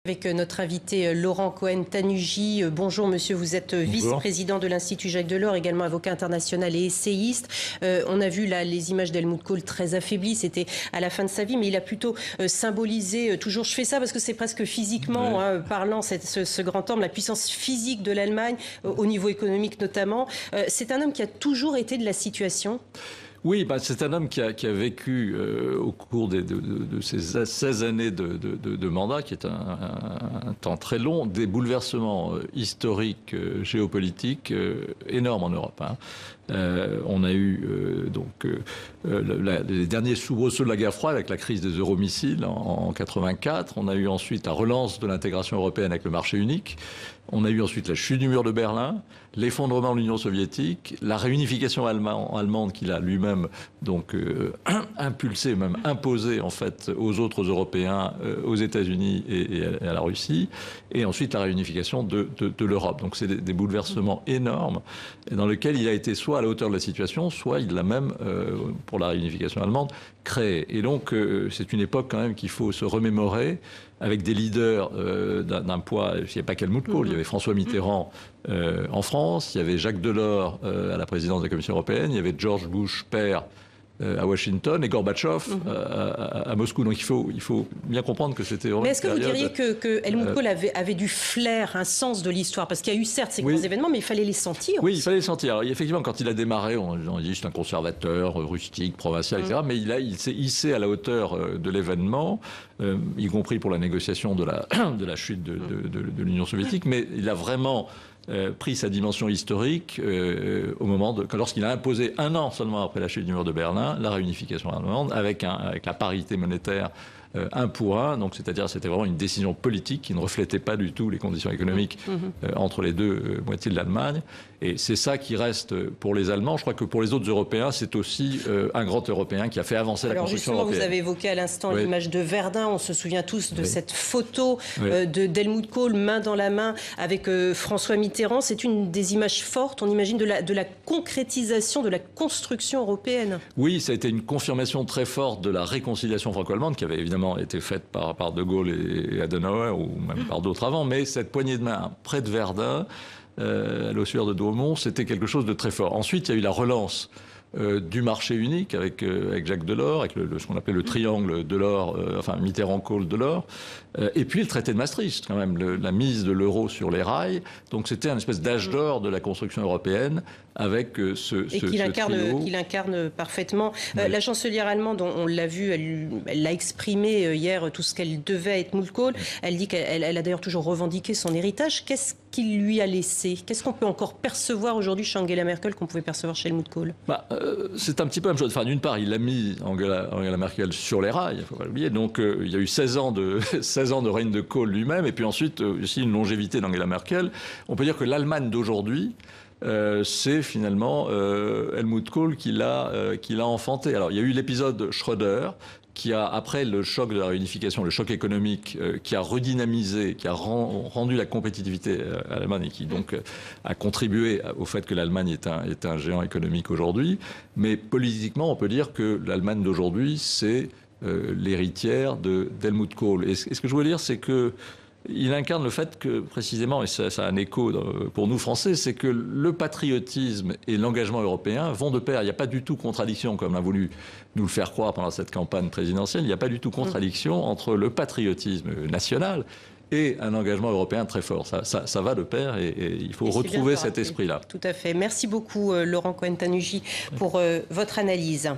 Avec notre invité Laurent Cohen-Tanuji. Bonjour monsieur, vous êtes vice-président de l'Institut Jacques Delors, également avocat international et essayiste. On a vu là les images d'Helmut Kohl très affaiblies, c'était à la fin de sa vie, mais il a plutôt symbolisé, toujours je fais ça parce que c'est presque physiquement parlant, ce grand homme, la puissance physique de l'Allemagne, au niveau économique notamment. C'est un homme qui a toujours été de la situation. Oui, c'est un homme qui a vécu au cours de ces 16 années de mandat, qui est un temps très long, des bouleversements historiques, géopolitiques énormes en Europe. On a eu les derniers soubresauts de la guerre froide avec la crise des euromissiles en 84. On a eu ensuite la relance de l'intégration européenne avec le marché unique. On a eu ensuite la chute du mur de Berlin, l'effondrement de l'Union soviétique, la réunification allemande qu'il a lui-même impulsé, même imposé en fait aux autres Européens, aux États-Unis et à la Russie, et ensuite la réunification de l'Europe. Donc c'est des bouleversements énormes dans lesquels il a été soit à la hauteur de la situation, soit il l'a même, pour la réunification allemande, créé. Et donc c'est une époque quand même qu'il faut se remémorer, avec des leaders d'un poids. Il n'y avait pas qu'Helmut Kohl, il y avait François Mitterrand en France, il y avait Jacques Delors à la présidence de la Commission européenne, il y avait George Bush père à Washington et Gorbatchev à Moscou. Donc il faut bien comprendre que c'était... Mais est-ce que vous diriez que Helmut Kohl avait du flair, un sens de l'histoire? Parce qu'il y a eu certes ces grands événements, mais il fallait les sentir. Oui, il fallait les sentir. Alors, effectivement, quand il a démarré, on dit c'est un conservateur, rustique, provincial, etc. Mais il s'est hissé à la hauteur de l'événement, y compris pour la négociation de la chute de l'Union soviétique. Mais il a vraiment pris sa dimension historique au moment lorsqu'il a imposé un an seulement après la chute du mur de Berlin la réunification allemande avec la parité monétaire 1 pour 1, donc c'est-à-dire c'était vraiment une décision politique qui ne reflétait pas du tout les conditions économiques entre les deux moitiés de l'Allemagne. Et c'est ça qui reste pour les Allemands. Je crois que pour les autres Européens, c'est aussi un grand Européen qui a fait avancer la construction européenne. Vous avez évoqué à l'instant l'image de Verdun. On se souvient tous de cette photo d'Helmut Kohl main dans la main avec François Mitterrand. C'est une des images fortes, on imagine, de la concrétisation de la construction européenne. Oui, ça a été une confirmation très forte de la réconciliation franco-allemande qui avait évidemment été faite par De Gaulle et Adenauer, ou même par d'autres avant, mais cette poignée de main près de Verdun, à l'ossuaire de Douaumont, c'était quelque chose de très fort. Ensuite, il y a eu la relance du marché unique avec Jacques Delors, avec ce qu'on appelait le triangle Delors, Mitterrand-Kohl-Delors, et puis le traité de Maastricht, quand même, la mise de l'euro sur les rails. Donc c'était un espèce d'âge d'or de la construction européenne avec ce qu'il incarne parfaitement. La chancelière allemande, on l'a vu, elle l'a exprimé hier, tout ce qu'elle devait être Helmut Kohl. Elle dit qu'elle a d'ailleurs toujours revendiqué son héritage. Qu'est-ce qu'il lui a laissé? Qu'est-ce qu'on peut encore percevoir aujourd'hui chez Angela Merkel qu'on pouvait percevoir chez Helmut Kohl? C'est un petit peu la même chose. Enfin, d'une part, il a mis Angela Merkel sur les rails, il ne faut pas l'oublier. Donc il y a eu 16 ans de règne de Kohl lui-même, et puis ensuite aussi une longévité d'Angela Merkel. On peut dire que l'Allemagne d'aujourd'hui, c'est finalement Helmut Kohl qui l'a enfanté. Alors il y a eu l'épisode Schröder, qui a, après le choc de la réunification, le choc économique, qui a redynamisé, qui a rendu la compétitivité à l'Allemagne et qui donc a contribué au fait que l'Allemagne est un géant économique aujourd'hui. Mais politiquement, on peut dire que l'Allemagne d'aujourd'hui, c'est l'héritière d'Helmut Kohl. Et ce que je veux dire, c'est que il incarne le fait que, précisément, et ça a un écho pour nous Français, c'est que le patriotisme et l'engagement européen vont de pair. Il n'y a pas du tout contradiction, comme a voulu nous le faire croire pendant cette campagne présidentielle. Il n'y a pas du tout contradiction entre le patriotisme national et un engagement européen très fort. Ça va de pair et il faut retrouver cet esprit-là. Tout à fait. Merci beaucoup, Laurent Cohen-Tanuji, pour votre analyse.